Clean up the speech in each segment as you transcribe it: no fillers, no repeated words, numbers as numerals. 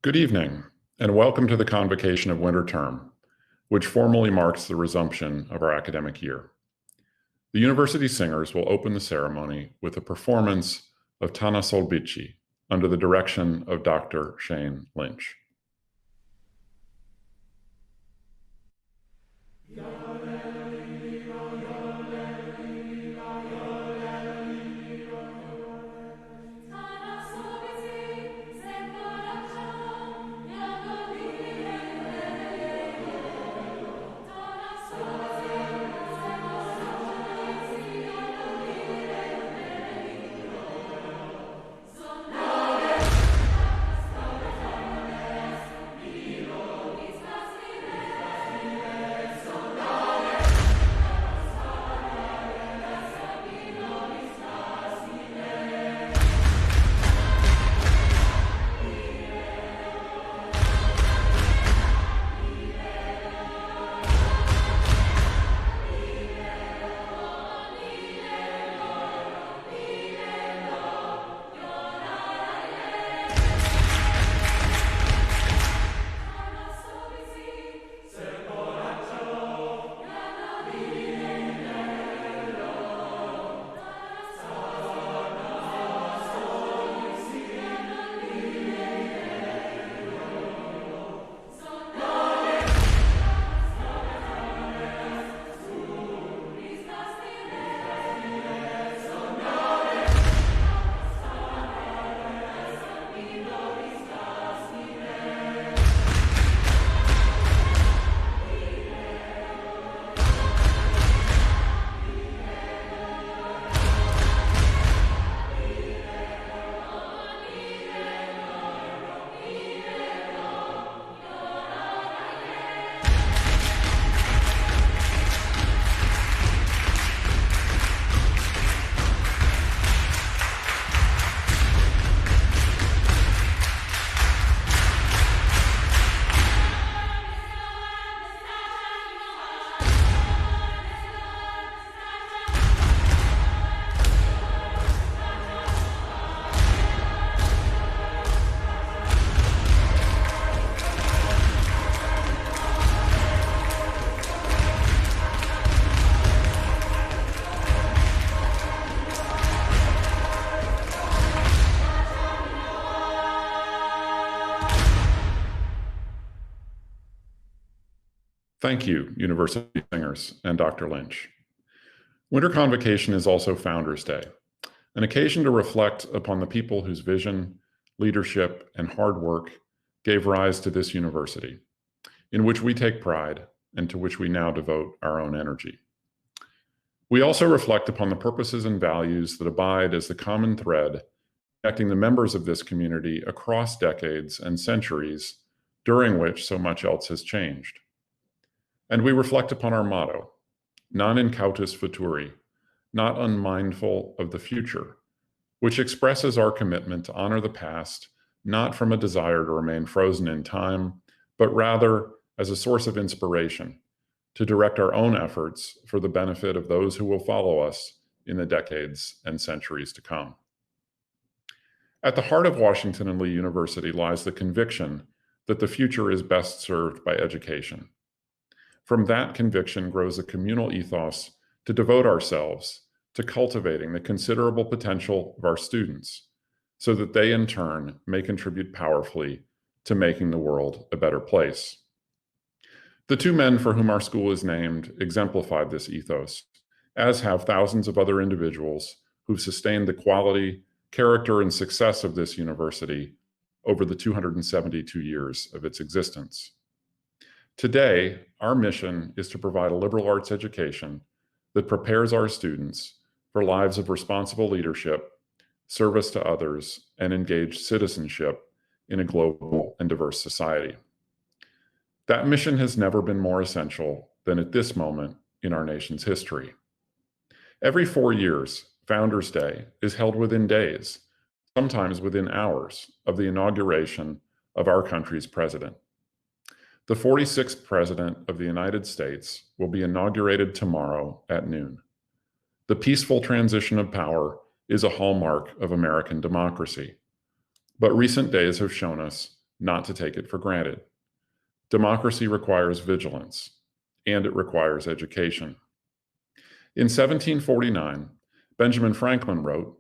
Good evening, and welcome to the Convocation of Winter Term, which formally marks the resumption of our academic year. The university singers will open the ceremony with a performance of Tana Solbici under the direction of Dr. Shane Lynch. Thank you, University Singers and Dr. Lynch. Winter Convocation is also Founders Day, an occasion to reflect upon the people whose vision, leadership, and hard work gave rise to this university, in which we take pride and to which we now devote our own energy. We also reflect upon the purposes and values that abide as the common thread connecting the members of this community across decades and centuries during which so much else has changed. And we reflect upon our motto, non incautus futuri, not unmindful of the future, which expresses our commitment to honor the past, not from a desire to remain frozen in time, but rather as a source of inspiration to direct our own efforts for the benefit of those who will follow us in the decades and centuries to come. At the heart of Washington and Lee University lies the conviction that the future is best served by education. From that conviction grows a communal ethos to devote ourselves to cultivating the considerable potential of our students so that they in turn may contribute powerfully to making the world a better place. The two men for whom our school is named exemplified this ethos, as have thousands of other individuals who've sustained the quality, character, and success of this university over the 272 years of its existence. Today, our mission is to provide a liberal arts education that prepares our students for lives of responsible leadership, service to others, and engaged citizenship in a global and diverse society. That mission has never been more essential than at this moment in our nation's history. Every 4 years, Founders Day is held within days, sometimes within hours, of the inauguration of our country's president. The 46th President of the United States will be inaugurated tomorrow at noon. The peaceful transition of power is a hallmark of American democracy. But recent days have shown us not to take it for granted. Democracy requires vigilance, and it requires education. In 1749, Benjamin Franklin wrote,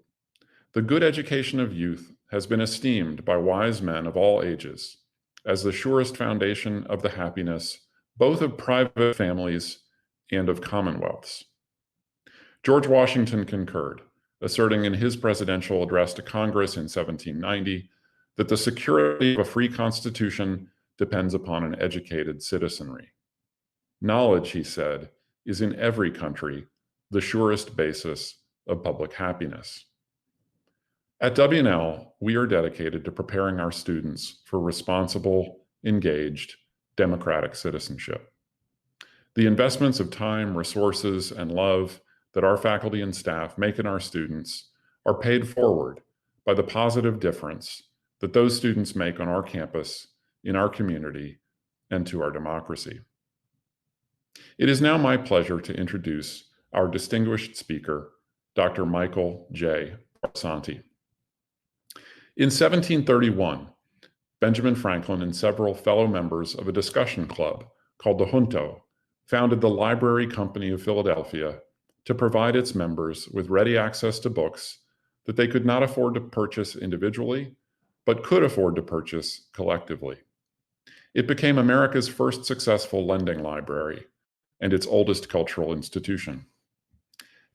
"The good education of youth has been esteemed by wise men of all ages as the surest foundation of the happiness both of private families and of commonwealths." George Washington concurred, asserting in his presidential address to Congress in 1790 that the security of a free constitution depends upon an educated citizenry. Knowledge, he said, is in every country the surest basis of public happiness. At W&L, we are dedicated to preparing our students for responsible, engaged, democratic citizenship. The investments of time, resources, and love that our faculty and staff make in our students are paid forward by the positive difference that those students make on our campus, in our community, and to our democracy. It is now my pleasure to introduce our distinguished speaker, Dr. Michael J. Santi. In 1731, Benjamin Franklin and several fellow members of a discussion club called the Junto founded the Library Company of Philadelphia to provide its members with ready access to books that they could not afford to purchase individually, but could afford to purchase collectively. It became America's first successful lending library and its oldest cultural institution.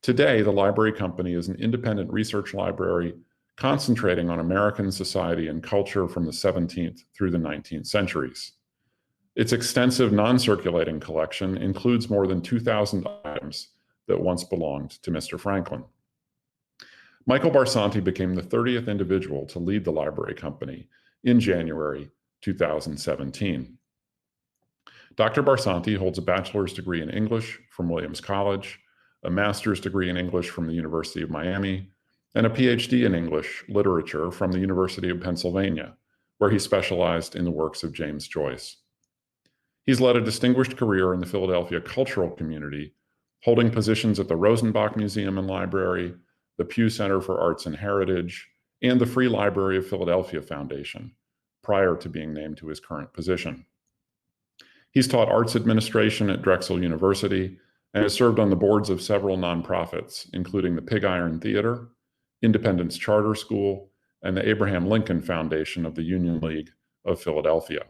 Today, the Library Company is an independent research library concentrating on American society and culture from the 17th through the 19th centuries. Its extensive non-circulating collection includes more than 2,000 items that once belonged to Mr. Franklin. Michael Barsanti became the 30th individual to lead the Library Company in January 2017. Dr. Barsanti holds a bachelor's degree in English from Williams College, a master's degree in English from the University of Miami, and a PhD in English literature from the University of Pennsylvania, where he specialized in the works of James Joyce. He's led a distinguished career in the Philadelphia cultural community, holding positions at the Rosenbach Museum and Library, the Pew Center for Arts and Heritage, and the Free Library of Philadelphia Foundation, prior to being named to his current position. He's taught arts administration at Drexel University and has served on the boards of several nonprofits, including the Pig Iron Theater, Independence Charter School, and the Abraham Lincoln Foundation of the Union League of Philadelphia.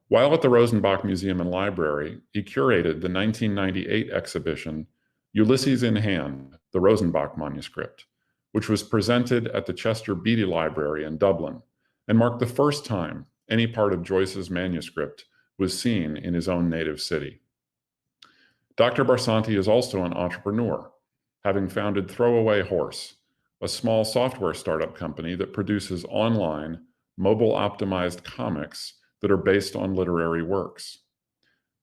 While at the Rosenbach Museum and Library, he curated the 1998 exhibition, Ulysses in Hand, the Rosenbach Manuscript, which was presented at the Chester Beatty Library in Dublin and marked the first time any part of Joyce's manuscript was seen in his own native city. Dr. Barsanti is also an entrepreneur, having founded Throwaway Horse, a small software startup company that produces online, mobile-optimized comics that are based on literary works.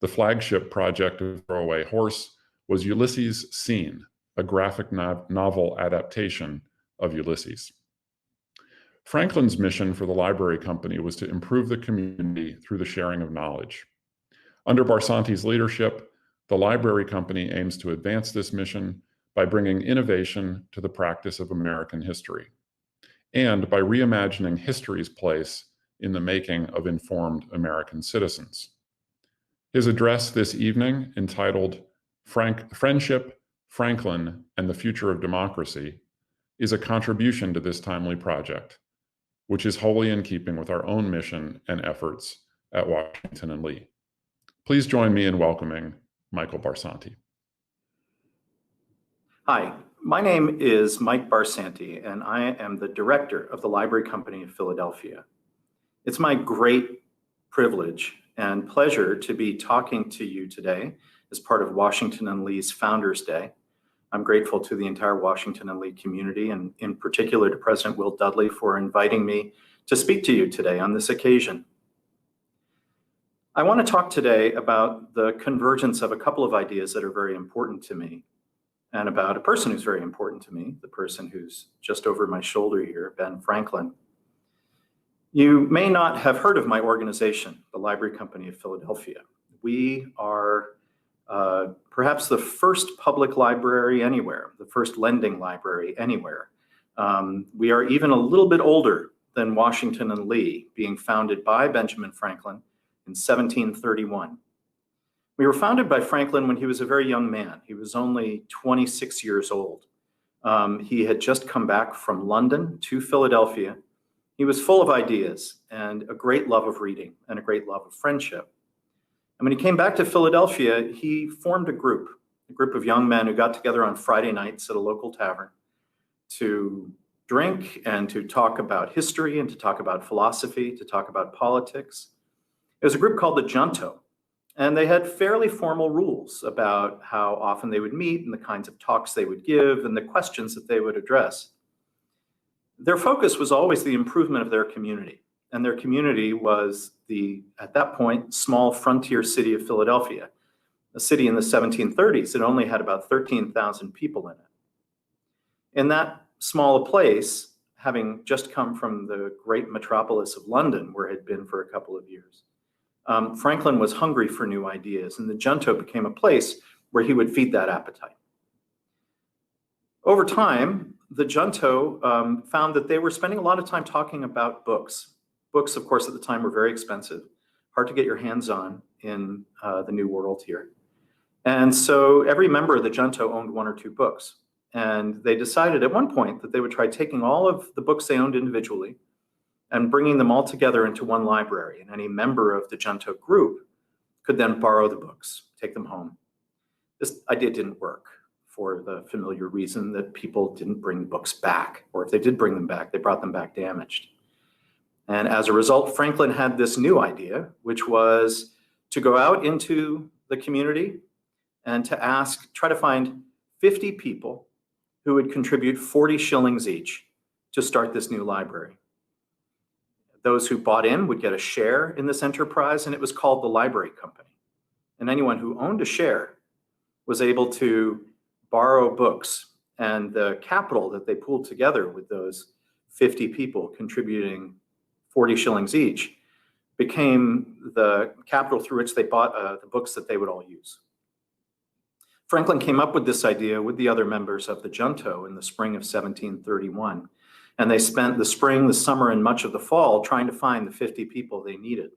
The flagship project of Throwaway Horse was Ulysses Scene, a graphic novel adaptation of Ulysses. Franklin's mission for the Library Company was to improve the community through the sharing of knowledge. Under Barsanti's leadership, the Library Company aims to advance this mission by bringing innovation to the practice of American history, and by reimagining history's place in the making of informed American citizens. His address this evening, entitled Friendship, Franklin, and the Future of Democracy, is a contribution to this timely project, which is wholly in keeping with our own mission and efforts at Washington and Lee. Please join me in welcoming Michael Barsanti. Hi, my name is Mike Barsanti, and I am the director of the Library Company of Philadelphia. It's my great privilege and pleasure to be talking to you today as part of Washington and Lee's Founders Day. I'm grateful to the entire Washington and Lee community, and in particular to President Will Dudley for inviting me to speak to you today on this occasion. I want to talk today about the convergence of a couple of ideas that are very important to me, and about a person who's very important to me, the person who's just over my shoulder here, Ben Franklin. You may not have heard of my organization, the Library Company of Philadelphia. We are perhaps the first public library anywhere, the first lending library anywhere. We are even a little bit older than Washington and Lee, being founded by Benjamin Franklin in 1731. We were founded by Franklin when he was a very young man. He was only 26 years old. He had just come back from London to Philadelphia. He was full of ideas and a great love of reading and a great love of friendship. And when he came back to Philadelphia, he formed a group of young men who got together on Friday nights at a local tavern to drink and to talk about history and to talk about philosophy, to talk about politics. It was a group called the Junto, and they had fairly formal rules about how often they would meet and the kinds of talks they would give and the questions that they would address. Their focus was always the improvement of their community, and their community was the, at that point, small frontier city of Philadelphia, a city in the 1730s that only had about 13,000 people in it. In that small place, having just come from the great metropolis of London, where it had been for a couple of years, Franklin was hungry for new ideas, and the Junto became a place where he would feed that appetite. Over time, the Junto found that they were spending a lot of time talking about books. Books, of course, at the time were very expensive, hard to get your hands on in the New World here. And so every member of the Junto owned one or two books. And they decided at one point that they would try taking all of the books they owned individually and bringing them all together into one library. And any member of the Junto group could then borrow the books, take them home. This idea didn't work for the familiar reason that people didn't bring the books back, or if they did bring them back, they brought them back damaged. And as a result, Franklin had this new idea, which was to go out into the community and to try to find 50 people who would contribute 40 shillings each to start this new library. Those who bought in would get a share in this enterprise, and it was called the Library Company. And anyone who owned a share was able to borrow books, and the capital that they pooled together with those 50 people contributing 40 shillings each became the capital through which they bought the books that they would all use. Franklin came up with this idea with the other members of the Junto in the spring of 1731. And they spent the spring, the summer, and much of the fall trying to find the 50 people they needed.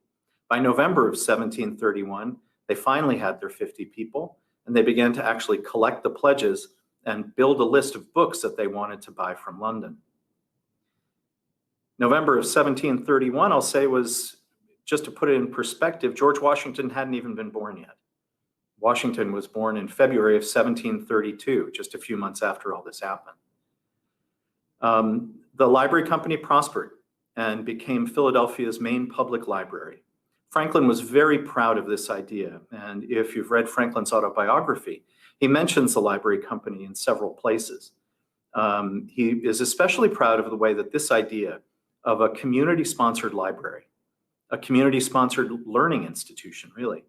By November of 1731, they finally had their 50 people, and they began to actually collect the pledges and build a list of books that they wanted to buy from London. November of 1731, I'll say, was, just to put it in perspective, George Washington hadn't even been born yet. Washington was born in February of 1732, just a few months after all this happened. The library company prospered and became Philadelphia's main public library. Franklin was very proud of this idea, and if you've read Franklin's autobiography, he mentions the library company in several places. He is especially proud of the way that this idea of a community-sponsored library, a community-sponsored learning institution, really,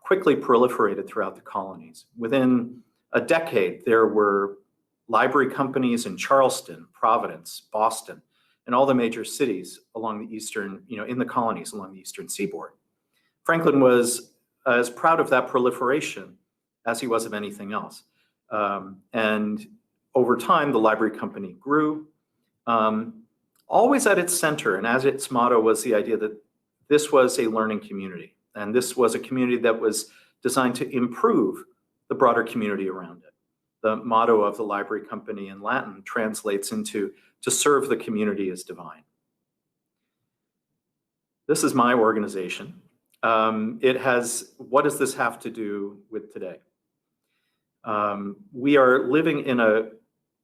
quickly proliferated throughout the colonies. Within a decade, there were library companies in Charleston, Providence, Boston, and all the major cities along the eastern, in the colonies along the eastern seaboard. Franklin was as proud of that proliferation as he was of anything else. And over time, the library company grew, always at its center, and as its motto was the idea that this was a learning community, and this was a community that was designed to improve the broader community around it. The motto of the library company in Latin translates into "to serve the community is divine." This is my organization. What does this have to do with today? We are living in a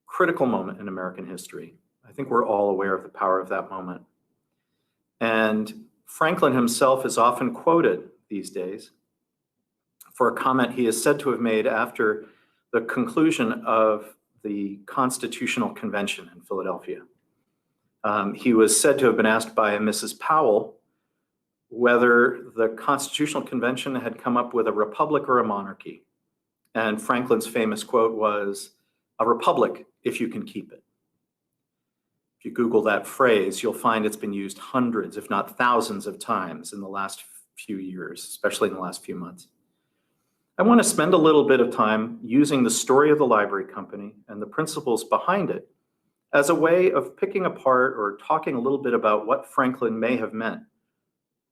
critical moment in American history. I think we're all aware of the power of that moment. And Franklin himself is often quoted these days for a comment he is said to have made after the conclusion of the Constitutional Convention in Philadelphia. He was said to have been asked by a Mrs. Powell whether the Constitutional Convention had come up with a republic or a monarchy. And Franklin's famous quote was, "A republic if you can keep it." If you Google that phrase, you'll find it's been used hundreds, if not thousands of times in the last few years, especially in the last few months. I want to spend a little bit of time using the story of the library company and the principles behind it as a way of picking apart or talking a little bit about what Franklin may have meant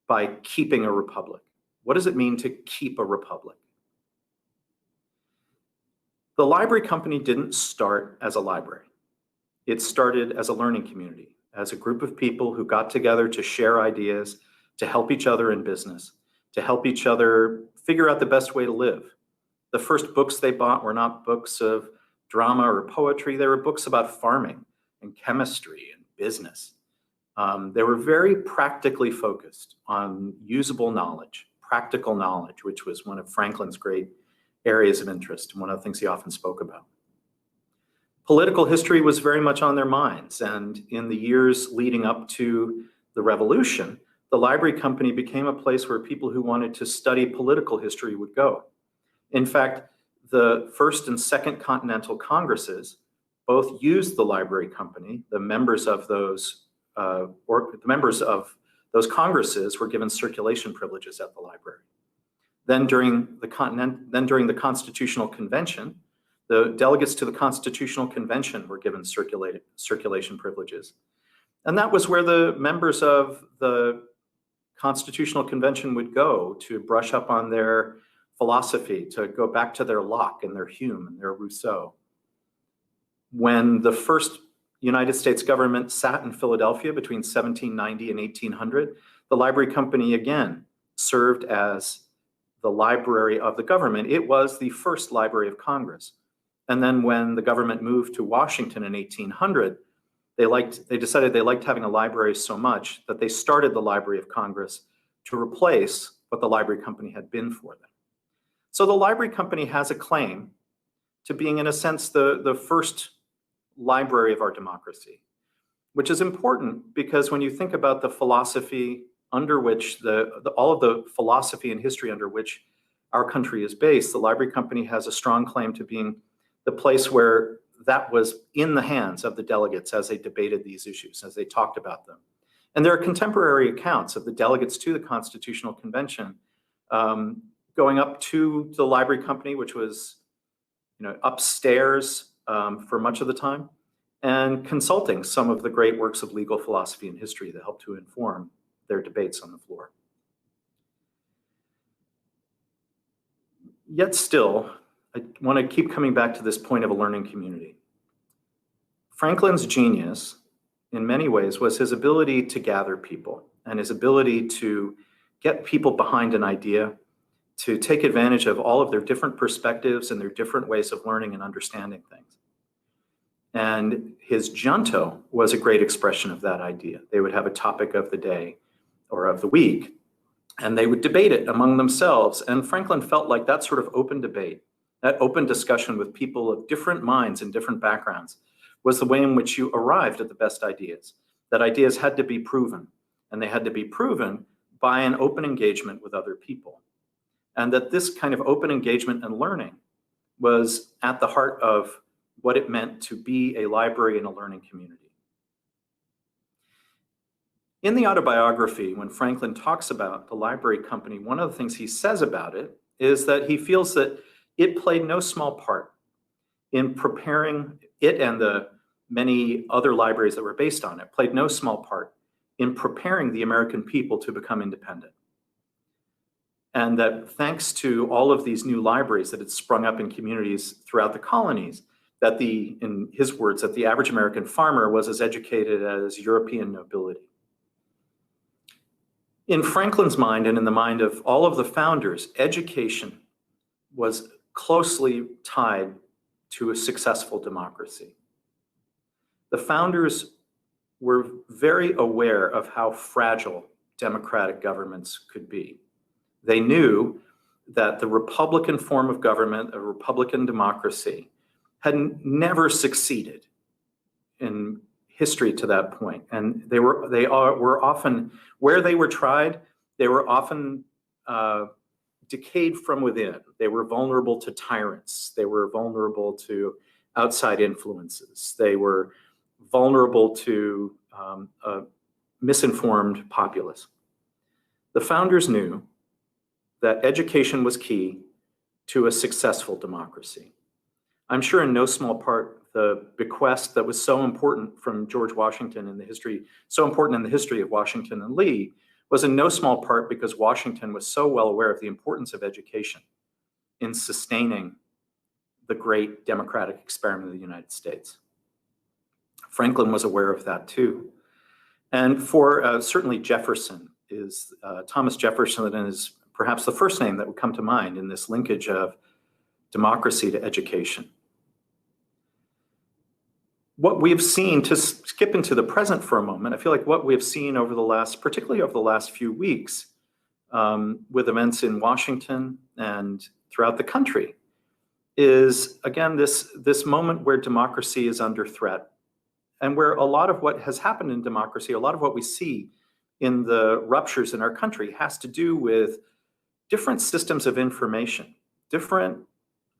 by keeping a republic. What does it mean to keep a republic? The library company didn't start as a library. It started as a learning community, as a group of people who got together to share ideas, to help each other in business, to help each other figure out the best way to live. The first books they bought were not books of drama or poetry. They were books about farming and chemistry and business. They were very practically focused on usable knowledge, practical knowledge, which was one of Franklin's great areas of interest, and one of the things he often spoke about. Political history was very much on their minds, and in the years leading up to the Revolution, the library company became a place where people who wanted to study political history would go. In fact, the First and Second Continental Congresses both used the library company. The members of those congresses were given circulation privileges at the library. Then during the Constitutional Convention, the delegates to the Constitutional Convention were given circulation privileges. And that was where the members of the Constitutional Convention would go to brush up on their philosophy, to go back to their Locke and their Hume and their Rousseau. When the first United States government sat in Philadelphia between 1790 and 1800, the library company again served as the library of the government. It was the first Library of Congress. And then when the government moved to Washington in 1800, they decided they liked having a library so much that they started the Library of Congress to replace what the library company had been for them. So the library company has a claim to being, in a sense, the first library of our democracy, which is important because when you think about the philosophy under which all of the philosophy and history under which our country is based, the library company has a strong claim to being the place where that was in the hands of the delegates as they debated these issues, as they talked about them. And there are contemporary accounts of the delegates to the Constitutional Convention going up to the library company, which was upstairs for much of the time, and consulting some of the great works of legal philosophy and history that helped to inform their debates on the floor. Yet still, I want to keep coming back to this point of a learning community. Franklin's genius, in many ways, was his ability to gather people and his ability to get people behind an idea, to take advantage of all of their different perspectives and their different ways of learning and understanding things. And his junto was a great expression of that idea. They would have a topic of the day or of the week, and they would debate it among themselves. And Franklin felt like that sort of open debate, that open discussion with people of different minds and different backgrounds, was the way in which you arrived at the best ideas. That ideas had to be proven, and they had to be proven by an open engagement with other people. And that this kind of open engagement and learning was at the heart of what it meant to be a library and a learning community. In the autobiography, when Franklin talks about the library company, one of the things he says about it is that he feels that it played no small part in preparing it, and the many other libraries that were based on it played no small part in preparing the American people to become independent. And that thanks to all of these new libraries that had sprung up in communities throughout the colonies, that in his words, that the average American farmer was as educated as European nobility. In Franklin's mind and in the mind of all of the founders, education was closely tied to a successful democracy. The founders were very aware of how fragile democratic governments could be. They knew that the Republican form of government, a Republican democracy, had never succeeded in history to that point. And they were often, where they were tried, they were often decayed from within. They were vulnerable to tyrants. They were vulnerable to outside influences. They were vulnerable to a misinformed populace. The founders knew that education was key to a successful democracy. I'm sure in no small part the bequest that was so important from George Washington in the history, so important in the history of Washington and Lee, was in no small part because Washington was so well aware of the importance of education in sustaining the great democratic experiment of the United States. Franklin was aware of that too. And for certainly Jefferson is, Thomas Jefferson is perhaps the first name that would come to mind in this linkage of democracy to education. What we've seen, to skip into the present for a moment, I feel like what we've seen over the last, particularly over the last few weeks, with events in Washington and throughout the country, is again this moment where democracy is under threat, and where a lot of what has happened in democracy, a lot of what we see in the ruptures in our country has to do with different systems of information, different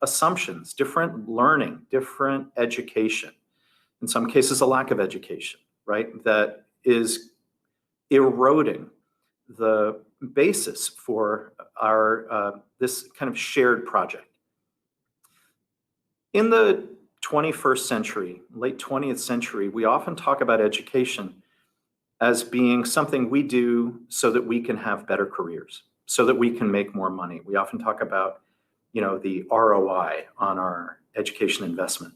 assumptions, different learning, different education. In some cases, a lack of education, right? That is eroding the basis for our this kind of shared project. In the 21st century, late 20th century, we often talk about education as being something we do so that we can have better careers, so that we can make more money. We often talk about, the ROI on our education investment.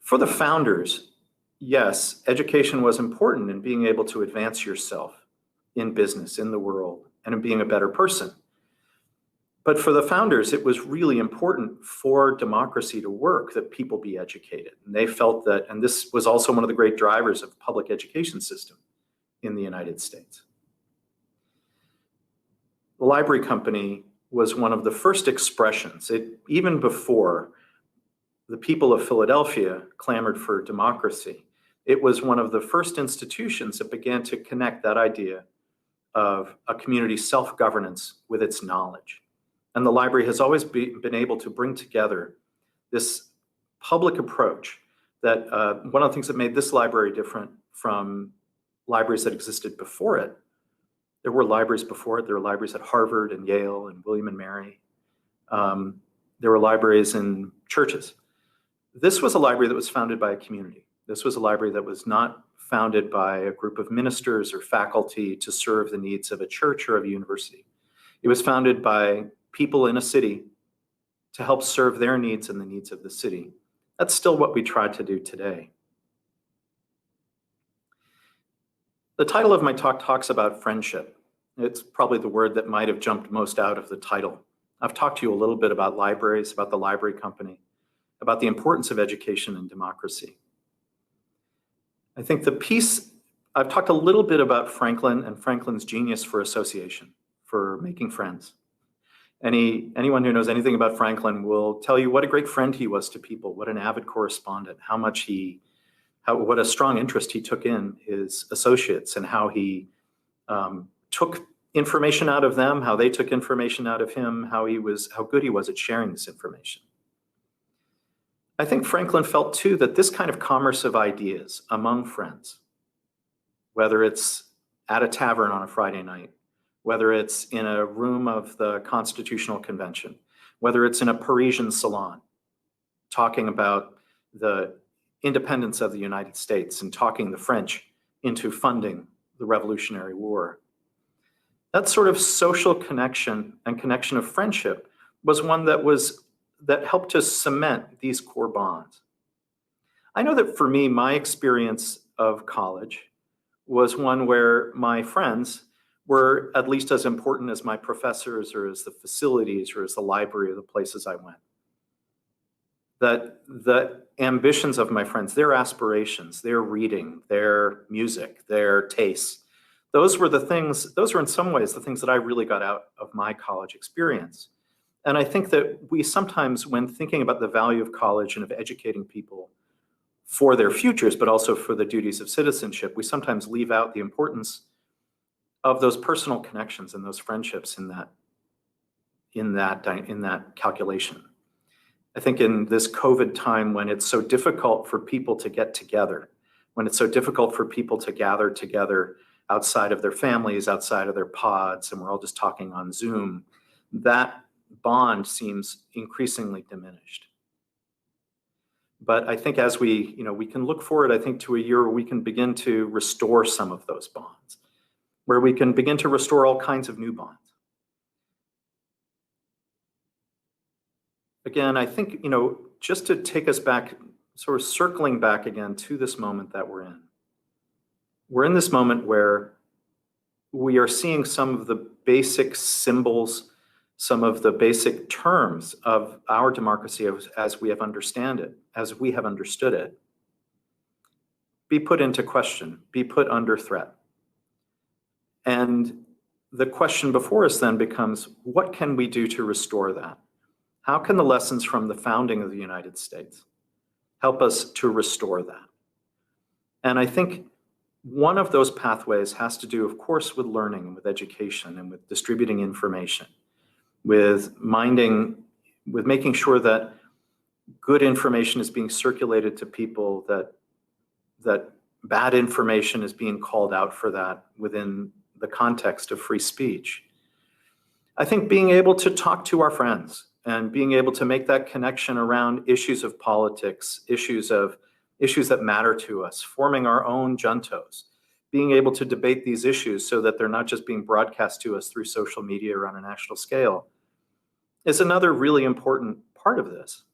For the founders, yes, education was important in being able to advance yourself in business, in the world, and in being a better person. But for the founders, it was really important for democracy to work that people be educated. And they felt that, and this was also one of the great drivers of the public education system in the United States. The Library Company was one of the first expressions, even before the people of Philadelphia clamored for democracy. It was one of the first institutions that began to connect that idea of a community's self-governance with its knowledge. And the library has always been able to bring together this public approach that one of the things that made this library different from libraries that existed before it. There were libraries before it. There were libraries at Harvard and Yale and William and Mary. There were libraries in churches. This was a library that was founded by a community. This was a library that was not founded by a group of ministers or faculty to serve the needs of a church or of a university. It was founded by people in a city to help serve their needs and the needs of the city. That's still what we try to do today. The title of my talk talks about friendship. It's probably the word that might have jumped most out of the title. I've talked to you a little bit about libraries, about the Library Company, about the importance of education and democracy. I think the piece, I've talked a little bit about Franklin and Franklin's genius for association, for making friends. Anyone who knows anything about Franklin will tell you what a great friend he was to people, what an avid correspondent, what a strong interest he took in his associates, and how he took information out of them, how they took information out of him, how good he was at sharing this information. I think Franklin felt too that this kind of commerce of ideas among friends, whether it's at a tavern on a Friday night, whether it's in a room of the Constitutional Convention, whether it's in a Parisian salon, talking about the independence of the United States and talking the French into funding the Revolutionary War. That sort of social connection and connection of friendship was one that helped to cement these core bonds. I know that for me, my experience of college was one where my friends were at least as important as my professors or as the facilities or as the library or the places I went. That the ambitions of my friends, their aspirations, their reading, their music, their tastes, those were in some ways the things that I really got out of my college experience. And I think that we sometimes, when thinking about the value of college and of educating people for their futures, but also for the duties of citizenship, we sometimes leave out the importance of those personal connections and those friendships in that calculation. I think in this COVID time, when it's so difficult for people to get together, when it's so difficult for people to gather together outside of their families, outside of their pods, and we're all just talking on Zoom, that bond seems increasingly diminished. But I think as we can look forward, I think, to a year where we can begin to restore some of those bonds, where we can begin to restore all kinds of new bonds. Again, I think, just to take us back, sort of circling back again to this moment that we're in. We're in this moment where we are seeing some of the basic symbols, some of the basic terms of our democracy as we have understood it, be put into question, be put under threat. And the question before us then becomes, what can we do to restore that? How can the lessons from the founding of the United States help us to restore that? And I think one of those pathways has to do, of course, with learning and with education and with distributing information, with making sure that good information is being circulated to people, that bad information is being called out for that within the context of free speech. I think being able to talk to our friends and being able to make that connection around issues of politics, issues that matter to us, forming our own juntos, being able to debate these issues so that they're not just being broadcast to us through social media or on a national scale, is another really important part of this.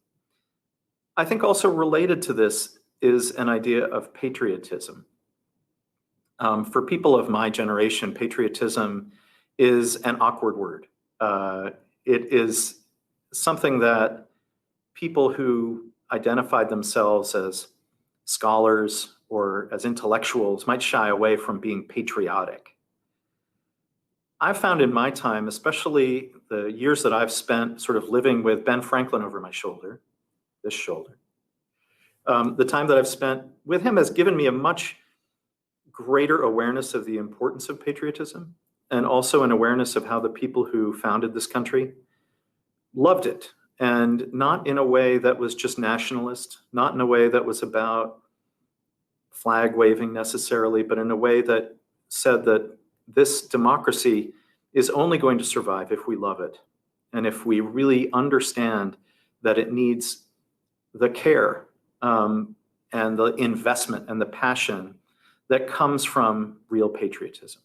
I think also related to this is an idea of patriotism. For people of my generation, patriotism is an awkward word. It is something that people who identified themselves as scholars or as intellectuals might shy away from being patriotic. I've found in my time, especially the years that I've spent sort of living with Ben Franklin over my shoulder, this shoulder, the time that I've spent with him has given me a much greater awareness of the importance of patriotism, and also an awareness of how the people who founded this country loved it, and not in a way that was just nationalist, not in a way that was about flag waving necessarily, but in a way that said that this democracy is only going to survive if we love it, and if we really understand that it needs the care and the investment and the passion that comes from real patriotism.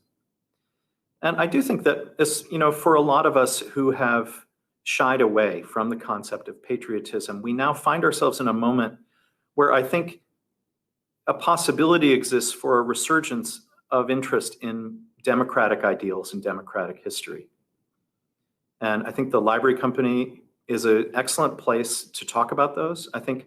And I do think that this, for a lot of us who have shied away from the concept of patriotism, we now find ourselves in a moment where I think a possibility exists for a resurgence of interest in democratic ideals and democratic history. And I think the Library Company is an excellent place to talk about those. I think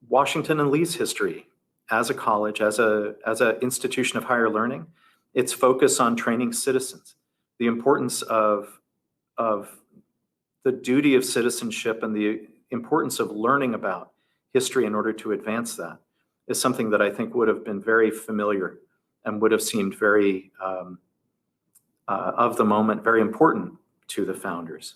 Washington and Lee's history as a college, as an institution of higher learning, its focus on training citizens, the importance of the duty of citizenship and the importance of learning about history in order to advance that is something that I think would have been very familiar and would have seemed very of the moment, very important to the founders.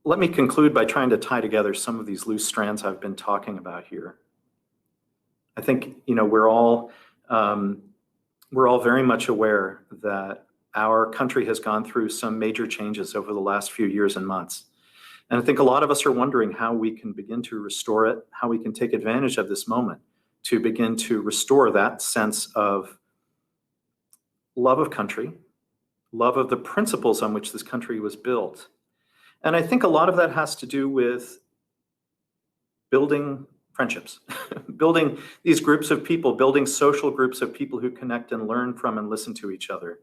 Let me conclude by trying to tie together some of these loose strands I've been talking about here. I think we're all very much aware that our country has gone through some major changes over the last few years and months. And I think a lot of us are wondering how we can begin to restore it, how we can take advantage of this moment to begin to restore that sense of love of country, love of the principles on which this country was built. And I think a lot of that has to do with building friendships, building these groups of people, building social groups of people who connect and learn from and listen to each other,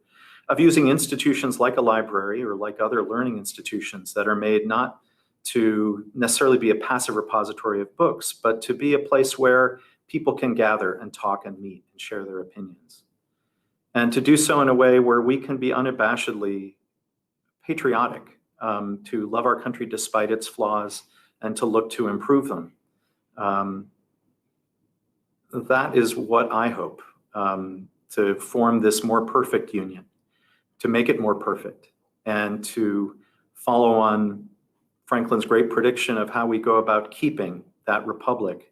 of using institutions like a library or like other learning institutions that are made not to necessarily be a passive repository of books, but to be a place where people can gather and talk and meet and share their opinions. And to do so in a way where we can be unabashedly patriotic, to love our country despite its flaws and to look to improve them. That is what I hope, to form this more perfect union, to make it more perfect, and to follow on Franklin's great prediction of how we go about keeping that republic,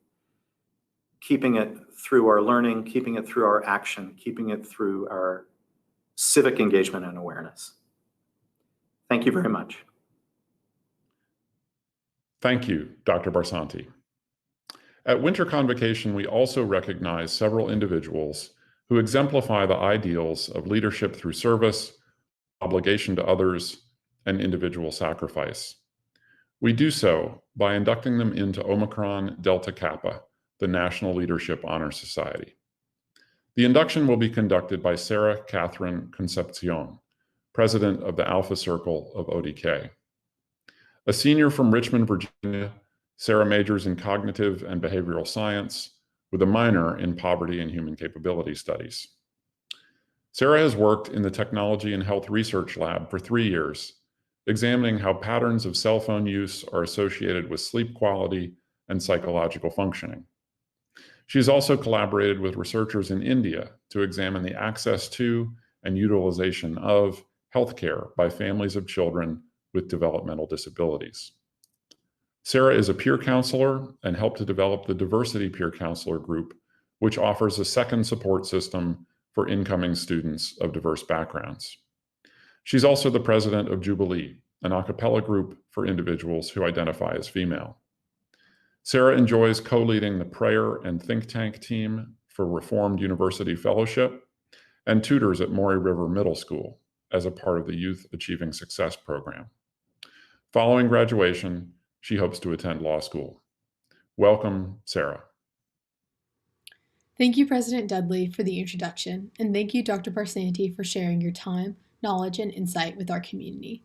keeping it through our learning, keeping it through our action, keeping it through our civic engagement and awareness. Thank you very much. Thank you, Dr. Barsanti. At Winter Convocation, we also recognize several individuals who exemplify the ideals of leadership through service, obligation to others, and individual sacrifice. We do so by inducting them into Omicron Delta Kappa, the National Leadership Honor Society. The induction will be conducted by Sarah Catherine Concepcion, president of the Alpha Circle of ODK. A senior from Richmond, Virginia, Sarah majors in cognitive and behavioral science with a minor in poverty and human capability studies. Sarah has worked in the Technology and Health Research Lab for 3 years, examining how patterns of cell phone use are associated with sleep quality and psychological functioning. She's also collaborated with researchers in India to examine the access to and utilization of healthcare by families of children with developmental disabilities. Sarah is a peer counselor and helped to develop the Diversity Peer Counselor Group, which offers a second support system for incoming students of diverse backgrounds. She's also the president of Jubilee, an a cappella group for individuals who identify as female. Sarah enjoys co-leading the prayer and think tank team for Reformed University Fellowship and tutors at Maury River Middle School as a part of the Youth Achieving Success program. Following graduation, she hopes to attend law school. Welcome, Sarah. Thank you, President Dudley, for the introduction, and thank you, Dr. Barsanti, for sharing your time, knowledge, and insight with our community.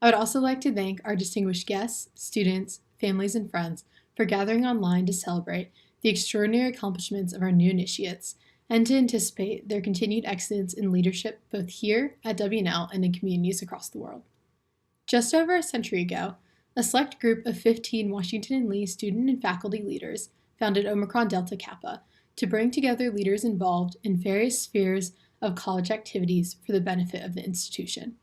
I would also like to thank our distinguished guests, students, families, and friends for gathering online to celebrate the extraordinary accomplishments of our new initiates and to anticipate their continued excellence in leadership both here at WNL and in communities across the world. Just over a century ago, a select group of 15 Washington and Lee student and faculty leaders founded Omicron Delta Kappa to bring together leaders involved in various spheres of college activities for the benefit of the institution.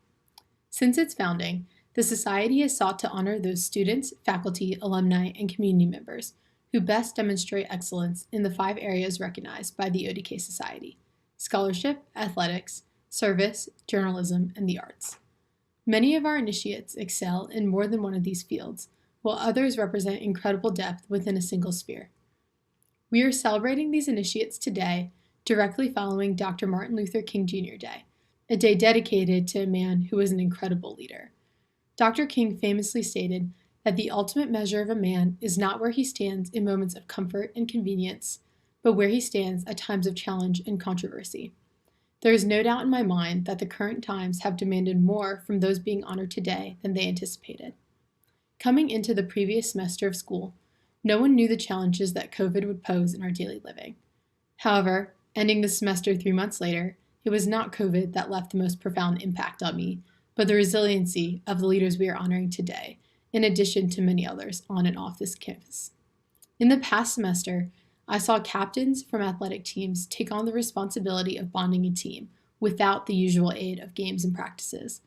Since its founding, the Society has sought to honor those students, faculty, alumni, and community members who best demonstrate excellence in the 5 areas recognized by the ODK Society: scholarship, athletics, service, journalism, and the arts. Many of our initiates excel in more than one of these fields, while others represent incredible depth within a single sphere. We are celebrating these initiates today, directly following Dr. Martin Luther King Jr. Day, a day dedicated to a man who was an incredible leader. Dr. King famously stated that the ultimate measure of a man is not where he stands in moments of comfort and convenience, but where he stands at times of challenge and controversy. There is no doubt in my mind that the current times have demanded more from those being honored today than they anticipated. Coming into the previous semester of school, no one knew the challenges that COVID would pose in our daily living. However, ending the semester 3 months later, it was not COVID that left the most profound impact on me, but the resiliency of the leaders we are honoring today, in addition to many others on and off this campus. In the past semester, I saw captains from athletic teams take on the responsibility of bonding a team without the usual aid of games and practices.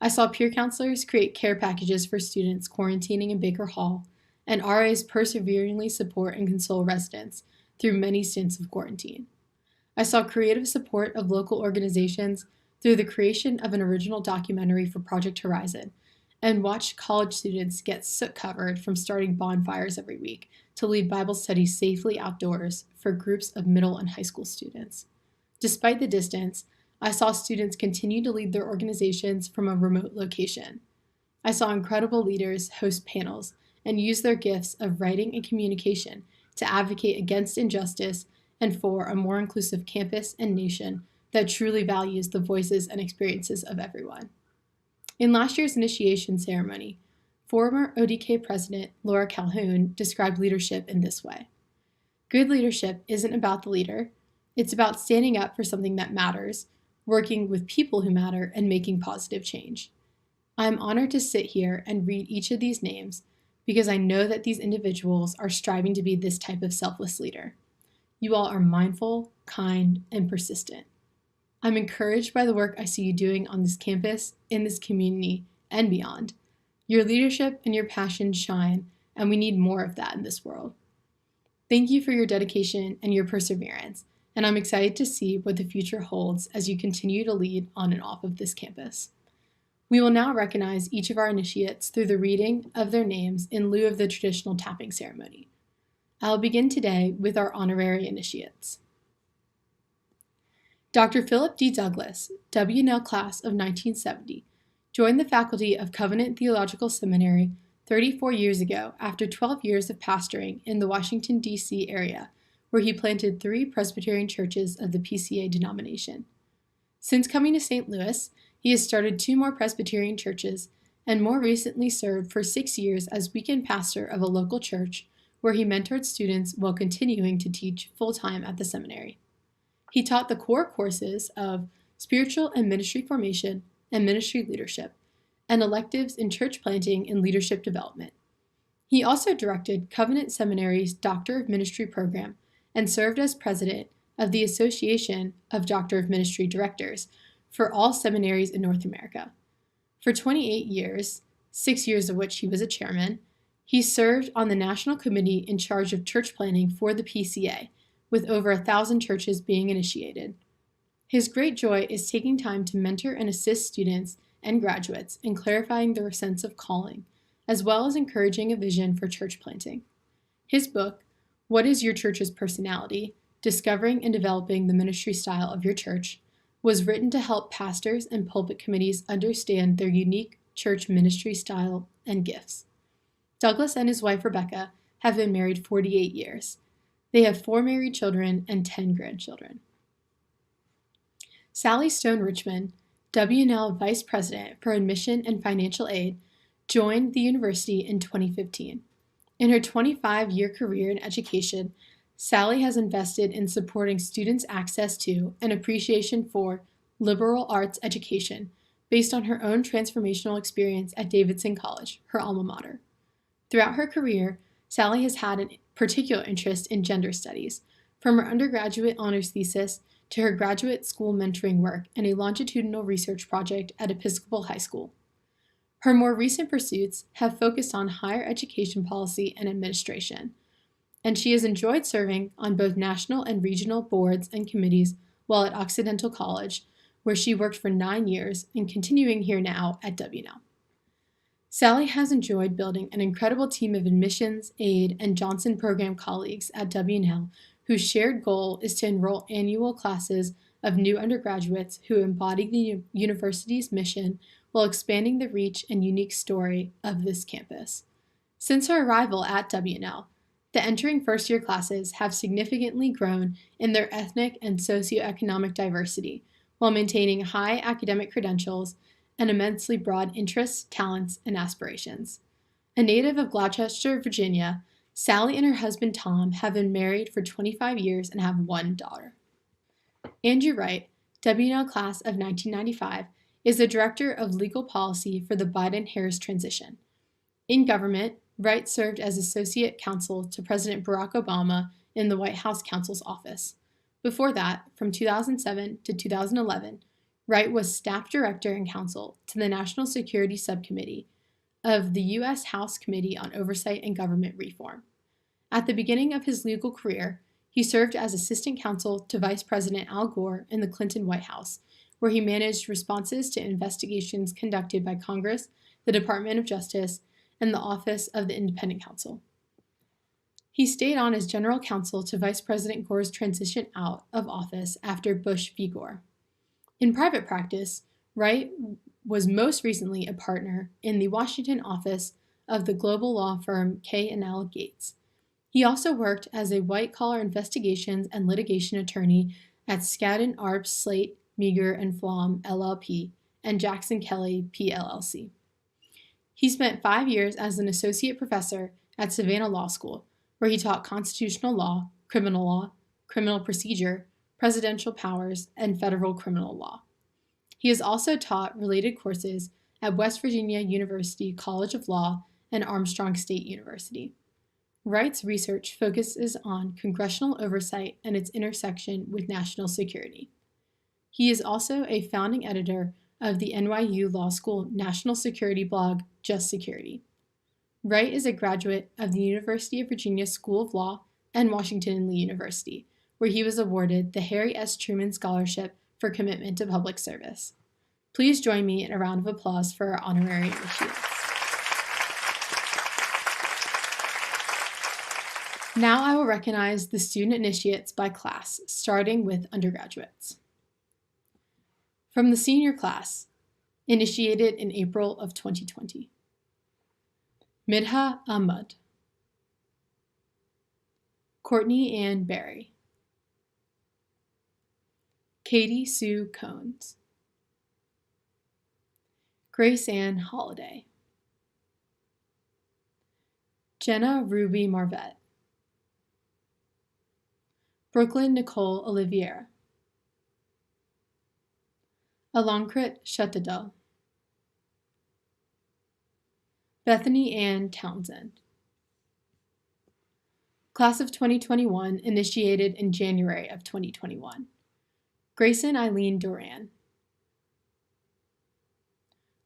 I saw peer counselors create care packages for students quarantining in Baker Hall, and RAs perseveringly support and console residents through many stints of quarantine. I saw creative support of local organizations through the creation of an original documentary for Project Horizon, and watched college students get soot covered from starting bonfires every week to lead Bible studies safely outdoors for groups of middle and high school students. Despite the distance, I saw students continue to lead their organizations from a remote location. I saw incredible leaders host panels and use their gifts of writing and communication to advocate against injustice and for a more inclusive campus and nation that truly values the voices and experiences of everyone. In last year's initiation ceremony, former ODK President Laura Calhoun described leadership in this way: "Good leadership isn't about the leader, it's about standing up for something that matters, working with people who matter, and making positive change." I am honored to sit here and read each of these names because I know that these individuals are striving to be this type of selfless leader. You all are mindful, kind, and persistent. I'm encouraged by the work I see you doing on this campus, in this community, and beyond. Your leadership and your passion shine, and we need more of that in this world. Thank you for your dedication and your perseverance, and I'm excited to see what the future holds as you continue to lead on and off of this campus. We will now recognize each of our initiates through the reading of their names in lieu of the traditional tapping ceremony. I will begin today with our honorary initiates. Dr. Philip D. Douglas, W&L class of 1970, joined the faculty of Covenant Theological Seminary 34 years ago after 12 years of pastoring in the Washington, D.C. area, where he planted 3 Presbyterian churches of the PCA denomination. Since coming to St. Louis, he has started 2 more Presbyterian churches and more recently served for 6 years as weekend pastor of a local church where he mentored students while continuing to teach full-time at the seminary. He taught the core courses of Spiritual and Ministry Formation and Ministry Leadership, and electives in church planting and leadership development. He also directed Covenant Seminary's Doctor of Ministry program and served as president of the Association of Doctor of Ministry Directors for all seminaries in North America. For 28 years, 6 years of which he was a chairman, he served on the national committee in charge of church planting for the PCA, with over 1,000 churches being initiated. His great joy is taking time to mentor and assist students and graduates in clarifying their sense of calling, as well as encouraging a vision for church planting. His book, What is Your Church's Personality? Discovering and Developing the Ministry Style of Your Church, was written to help pastors and pulpit committees understand their unique church ministry style and gifts. Douglas and his wife Rebecca have been married 48 years. They have 4 married children and 10 grandchildren. Sally Stone Richmond, W&L Vice President for Admission and Financial Aid, joined the university in 2015. In her 25-year career in education, Sally has invested in supporting students' access to and appreciation for liberal arts education based on her own transformational experience at Davidson College, her alma mater. Throughout her career, Sally has had a particular interest in gender studies, from her undergraduate honors thesis to her graduate school mentoring work and a longitudinal research project at Episcopal High School. Her more recent pursuits have focused on higher education policy and administration, and she has enjoyed serving on both national and regional boards and committees while at Occidental College, where she worked for 9 years and continuing here now at W&L. Sally has enjoyed building an incredible team of admissions, aid, and Johnson program colleagues at W&L whose shared goal is to enroll annual classes of new undergraduates who embody the university's mission while expanding the reach and unique story of this campus. Since her arrival at W&L, the entering first-year classes have significantly grown in their ethnic and socioeconomic diversity while maintaining high academic credentials and immensely broad interests, talents, and aspirations. A native of Gloucester, Virginia, Sally and her husband Tom have been married for 25 years and have 1 daughter. Andrew Wright, W&L class of 1995, is the Director of Legal Policy for the Biden-Harris transition. In government, Wright served as Associate Counsel to President Barack Obama in the White House Counsel's Office. Before that, from 2007 to 2011, Wright was Staff Director and Counsel to the National Security Subcommittee of the U.S. House Committee on Oversight and Government Reform. At the beginning of his legal career, he served as Assistant Counsel to Vice President Al Gore in the Clinton White House, where he managed responses to investigations conducted by Congress, the Department of Justice, and the Office of the Independent Counsel. He stayed on as General Counsel to Vice President Gore's transition out of office after Bush v. Gore. In private practice, Wright was most recently a partner in the Washington office of the global law firm K&L Gates. He also worked as a white-collar investigations and litigation attorney at Skadden Arps Slate, Meagher and Flom, LLP, and Jackson Kelly, PLLC. He spent 5 years as an associate professor at Savannah Law School, where he taught constitutional law, criminal procedure, presidential powers, and federal criminal law. He has also taught related courses at West Virginia University College of Law and Armstrong State University. Wright's research focuses on congressional oversight and its intersection with national security. He is also a founding editor of the NYU Law School national security blog, Just Security. Wright is a graduate of the University of Virginia School of Law and Washington and Lee University, where he was awarded the Harry S. Truman Scholarship for Commitment to Public Service. Please join me in a round of applause for our honorary initiates. Now I will recognize the student initiates by class, starting with undergraduates. From the senior class, initiated in April of 2020. Midha Ahmad, Courtney Ann Berry, Katie Sue Cones, Grace Ann Holliday, Jenna Ruby Marvette, Brooklyn Nicole Oliviera, Alankrit Shatadal, Bethany Ann Townsend. Class of 2021 initiated in January of 2021. Grayson Eileen Duran,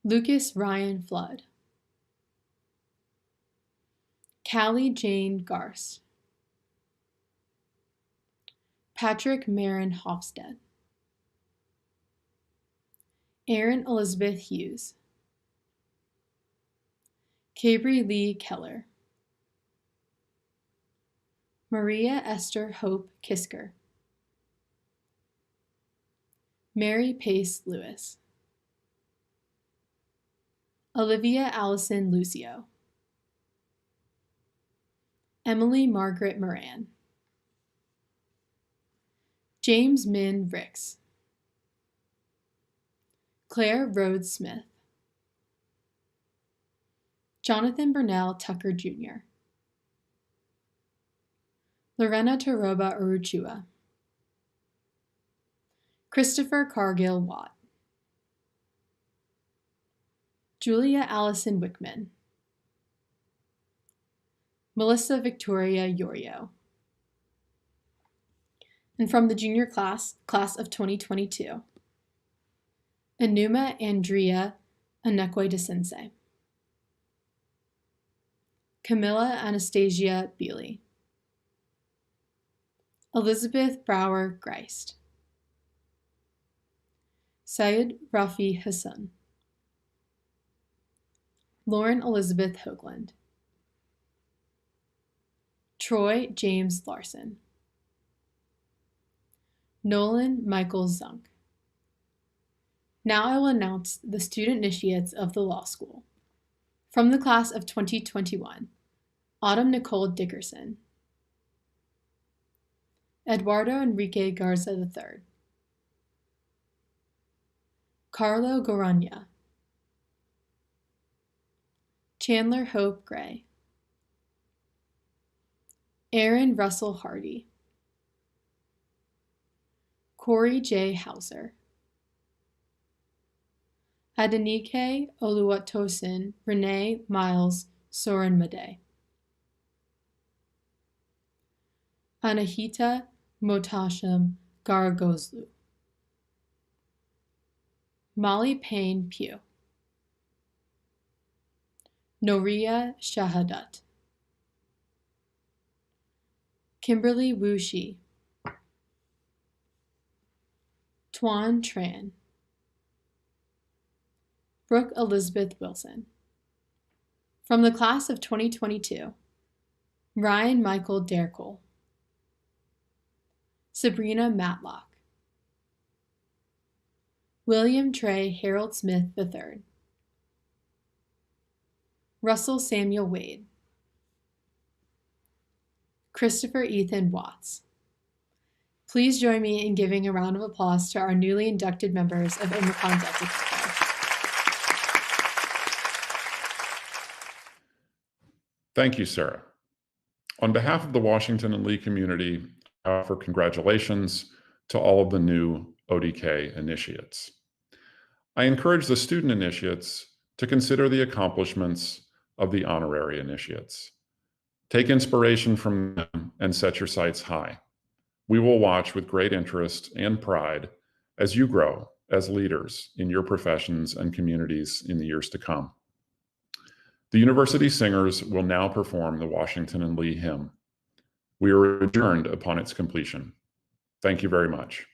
Lucas Ryan Flood, Callie Jane Garst, Patrick Marin Hofstad, Erin Elizabeth Hughes, Cabri Lee Keller, Maria Esther Hope Kisker, Mary Pace Lewis, Olivia Allison Lucio, Emily Margaret Moran, James Min Ricks, Claire Rhodes Smith, Jonathan Burnell Tucker Jr., Lorena Taroba Uruchua, Christopher Cargill Watt, Julia Allison Wickman, Melissa Victoria Yorio. And from the junior class of 2022, Enuma Andrea Anekwe DeSensei, Camilla Anastasia Beely, Elizabeth Brower Greist, Syed Rafi Hassan, Lauren Elizabeth Hoagland, Troy James Larson, Nolan Michael Zunk. Now I will announce the student initiates of the law school. From the class of 2021, Autumn Nicole Dickerson, Eduardo Enrique Garza III, Carlo Gorania, Chandler Hope Gray, Aaron Russell Hardy, Corey J. Hauser, Adenike Oluwatosin Renee Miles Soren Made, Anahita Motasham Garagozlu, Molly Payne Pugh, Noria Shahadat, Kimberly Wu Shi, Tuan Tran, Brooke Elizabeth Wilson. From the class of 2022, Ryan Michael Derkol, Sabrina Matlock, William Trey Harold Smith III, Russell Samuel Wade, Christopher Ethan Watts. Please join me in giving a round of applause to our newly inducted members of Omicron Delta Kappa. Thank you, Sarah. On behalf of the Washington and Lee community, I offer congratulations to all of the new ODK initiates. I encourage the student initiates to consider the accomplishments of the honorary initiates. Take inspiration from them and set your sights high. We will watch with great interest and pride as you grow as leaders in your professions and communities in the years to come. The university singers will now perform the Washington and Lee hymn. We are adjourned upon its completion. Thank you very much.